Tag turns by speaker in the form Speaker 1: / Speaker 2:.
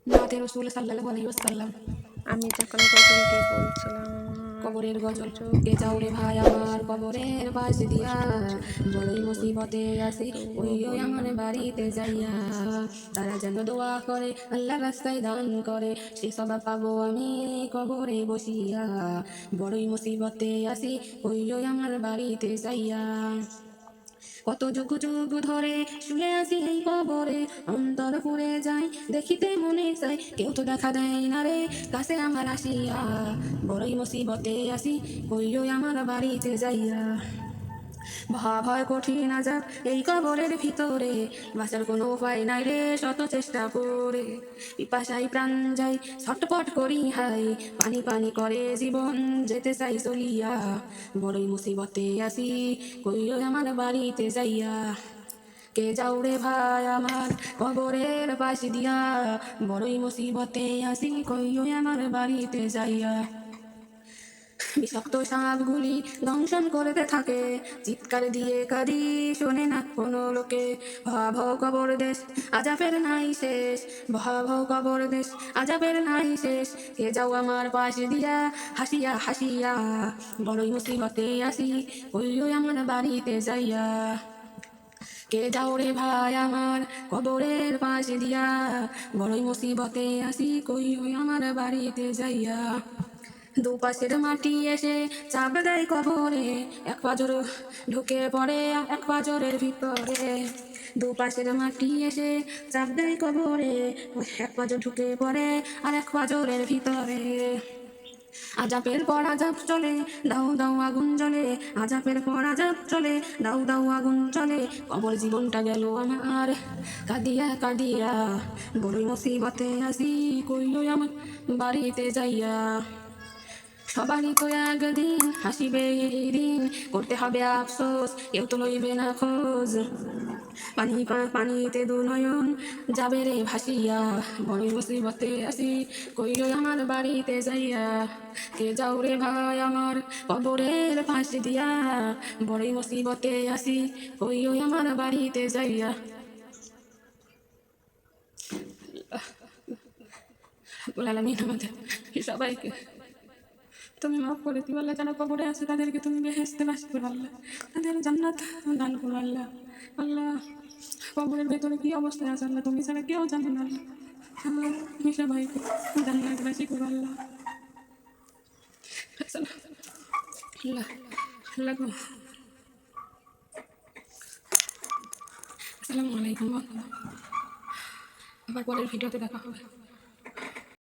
Speaker 1: নাতে রসুল সাল্লাল্লাহু আলাইহি ওয়াসাল্লাম।
Speaker 2: আমি তখন গজলটি বলছিলাম,
Speaker 1: কবরের
Speaker 2: আমার
Speaker 1: গজল।
Speaker 2: চোখ
Speaker 1: কে যাও রে ভাই
Speaker 2: দিয়ে
Speaker 1: আমার
Speaker 2: এসে
Speaker 1: কবরের
Speaker 2: খুব
Speaker 1: পাশ দিয়া,
Speaker 2: কষ্ট হচ্ছে
Speaker 1: বড়ই
Speaker 2: তাই
Speaker 1: মুসিবতে
Speaker 2: বলিনি।
Speaker 1: আসি ওই
Speaker 2: তবুও
Speaker 1: ওই আমার
Speaker 2: বললাম,
Speaker 1: বাড়িতে
Speaker 2: তাহলে
Speaker 1: যাইয়া।
Speaker 2: শোনো।
Speaker 1: তারা যেন দোয়া করে আল্লাহ রাস্তায় দান করে, সে সব পাবো আমি কবরে বসিয়া। বড়ই মুসিবতে আসি ওই ওই আমার বাড়িতে যাইয়া। কত যুগ যুগ ধরে শুয়ে আছি এই কবরে, অন্তর পুড়ে যায় দেখিতে মনে চায়, কেউ তো দেখা দেয় না রে কাছে আমার আসিয়া। বড়ই মুসিবতে আসি ওই ওই আমার বাড়িতে যাইয়া। ভয় কঠিন আজাব এই কবরের ভিতরে, বাঁচার কোনো উপায় নাই রে শত চেষ্টা করে। পিপাসায় প্রাণ যায় ছটপট করি হাই, পানি পানি করে জীবন যেতে চাই চলিয়া। বড়ই মুসিবতে আসি কইও আমার বাড়িতে যাইয়া। কে যাও রে ভাই আমার কবরের পাশ দিয়া, বড়ই মুসিবতে আসি কইও আমার বাড়িতে যাইয়া। বিষাক্ত সাপগুলি দংশন করতে থাকে, চিৎকার দিয়ে কাঁদি শোনে না কোনো লোকে। ভয়াবহ কবর দেশ আজাবের নাই শেষ, ভয়াবহ কবর দেশ আজাবের নাই শেষ। কে যাও আমার পাশ দিয়া হাসিয়া হাসিয়া, বড়ই মুসিবতে আসি কইও আমার বাড়িতে যাইয়া। কে যাও রে ভাই আমার কবরের পাশ দিয়া, বড়ই মুসিবতে আসি কইও আমার বাড়িতে যাইয়া। দুপাশের মাটি এসে চাপ দেয় কবরে, এক পাজর ঢুকে পড়ে এক পাজরের ভিতরে। দুপাশের মাটি এসে চাপ দেয় কবরে, এক পাজর ঢুকে পড়ে আর এক পাজরের ভিতরে। আজাবের পর আজাব চলে দাউ দাউ আগুন জ্বলে, আজাবের পর আজাব চলে দাউ দাউ আগুন চলে। কবর জীবনটা গেল আমার কাঁদিয়া কাঁদিয়া, বড়ই মুসিবতে আসি কইল আমার বাড়িতে যাইয়া। সবারই তো একদিন হাসিবে এই দিন, করতে হবে আফসোস কেউ তো লইবে না খোঁজ। পানিতে দু নয়ন যাবে রে ভাসিয়া, বড়ই মুসিবতে আসি কইল আমার বাড়িতে যাইয়া। কে যাও রে ভাই আমার কবরের পাশ দিয়া, বড়ই মুসিবতে আসি কইল আমার বাড়িতে যাইয়া। রব্বুল আলামিন আমাদের সবাইকে তুমি মাফ করে দিও আল্লাহ, যারা কবরে আছে তাদেরকে তুমি বেহেশতে বাস করো আল্লাহ, তাদের জান্নাত দান করো আল্লাহ। আল্লাহ কবরের ভেতরে কি অবস্থায় আছে আল্লাহ তুমি ছাড়া কেউ জানে না আল্লাহ। আল্লাহ তুমি সবাইকে জান্নাত বাসী করো আল্লাহ। আল্লাহ আল্লাহ গো, আসসালামু আলাইকুম। আবার পরের ভিডিওতে দেখা হবে।